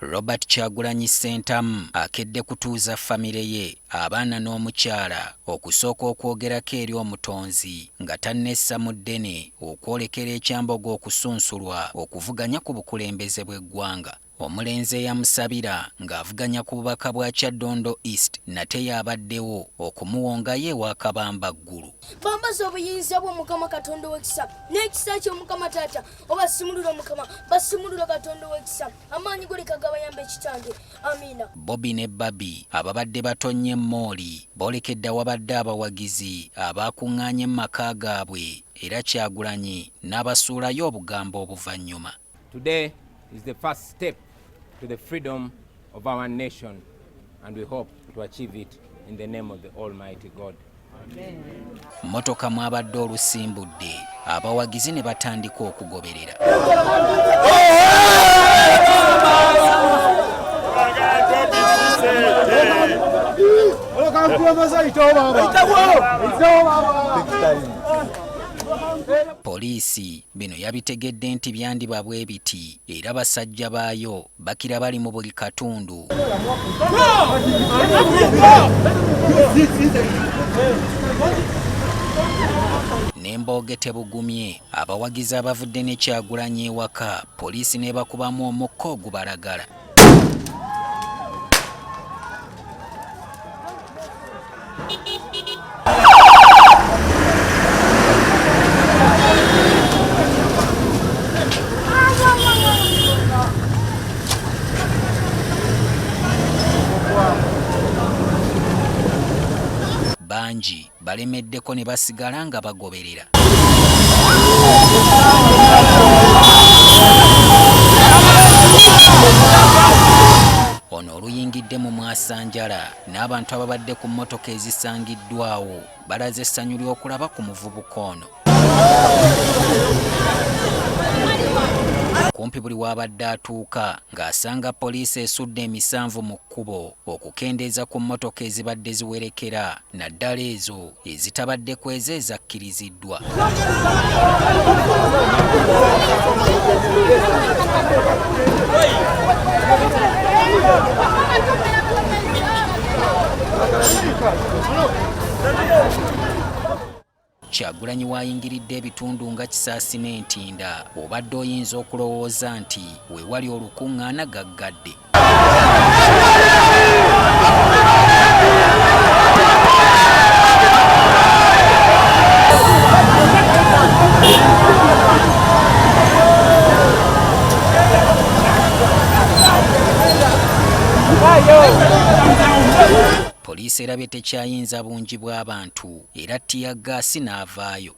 Robert Kyagulanyi Ssentamu akedde kutuuza famire ye abaana n'omukyala okusooka okwogerako eri omutonzi nga tannessa mu ddene okwolekera ekyambogo okusunsulwa okuvuganya ku bukulembeze bw'eggwanga. Omulenzi eyamusabira ng'avuganya ku bubaka bwa Kyaddondo East nate yabaddewo okumuwongayo ewa Kabamba ggulu. Bambaza obuyinza bw'Omukama Katonda w'ekisa n'ekisa ky'Omukama Taata obasimulula Omukama basimulula Katonda w'ekisa amaanyi goleka gabayamba ekitange. Amiina. Bobby ne Babi ababadde batonye mooli boolekedde awabadde abawagizi abaakuŋŋaanye mu maka gaabwe era Kyagulanyi n'abasuulayo obugambo obuvannyuma. Today is the first step to the freedom of our nation, and we hope to achieve it in the name of the Almighty God. Amen. Motoka mwabadde olusimbudde abawagizi ne batandika okugoberera. Poliisi bino yabitegedde nti byandiba bwe biti era basajja baayo bakira bali mu buli katundu. N'embooge tebugumye abawagizi abavudde ne Kyagulanyi ewaka poliisi ne bakubamu omukka ogubalagala. Bangi balemeddeko ne basigala nga bagoberera. Ono oluyingidde mu mwasanjala n'abantu ababadde ku mmotoka ezisangiddwawo balaze essanyu ly'okulaba ku muvubuka ono. Kumpi buli wabadde atuuka ng'asanga poliisi esudde emisanvu mu kkubo okukendeeza ku mmotoka ezibadde ziwerekera naddala ezo ezitabadde kweza ezakkiriziddwa. Kyagulanyi waayingiridde ebitundu nga Kisaasi n'Entinda obadde oyinza okulowooza nti we wali olukuŋŋaana gaggadde. Poliisi erabye tekyayinza bungi bw'abantu era ttiyagaasi n'avaayo.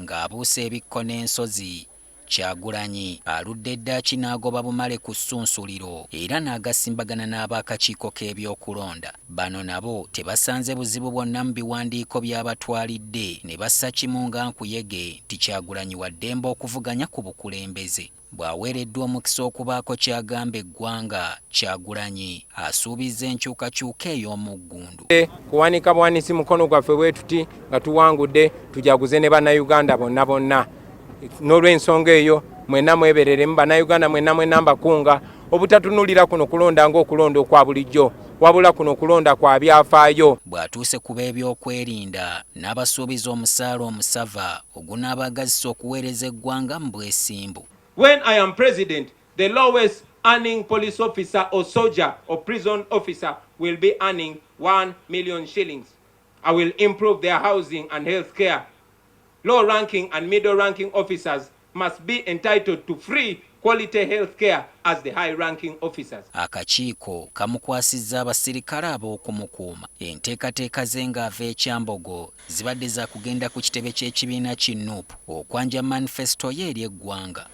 Ng'abuusa ebikko n'ensozi, Kyagulanyi aludde eddaaki n'agoba bumale ku ssunsuliro era n'agasimbagana n'ab'akakiiko k'ebyokulonda. Bano nabo tebasanze buzibu bwonna mu biwandiiko by'abatwalidde ne bassa kimu nga nkuyege nti Kyagulanyi wa ddembe okuvuganya ku bukulembeze. Bw'aweereddwa omukisa okubaako ky'agamba eggwanga, Kyagulanyi asuubizza enkyukakyuka ey'omuggundu. Kuwanika bwanisi mukono gwaffe bwe tuti nga tuwangudde tujaguze ne bannayuganda bonna bonna. N'olw'ensonga eyo mwenna mwebereremu bannayuganda mwenna mbakunga obutatunulira kuno kulonda ng'okulonda okwa bulijjo wabula kuno kulonda kwa byafaayo. Bw'atuuse ku b'ebyokwerinda n'abasuubiza omusaala omusava ogunaabagazisa okuweereza eggwanga mu bwesimbu. When I am president, the lowest earning police officer or soldier or prison officer will be earning 1 million shillings. I will improve their housing and health care. Low-ranking and middle-ranking officers must be entitled to free quality health care as the high-ranking officers. Akakiiko kamukwasizza abasirikale ab'okumukuuma. Enteekateeka ze ng'ava e Kyambogo zibadde za kugenda ku kitebe ky'ekibiina ki NUP okwanja manifesto ye eri eggwanga.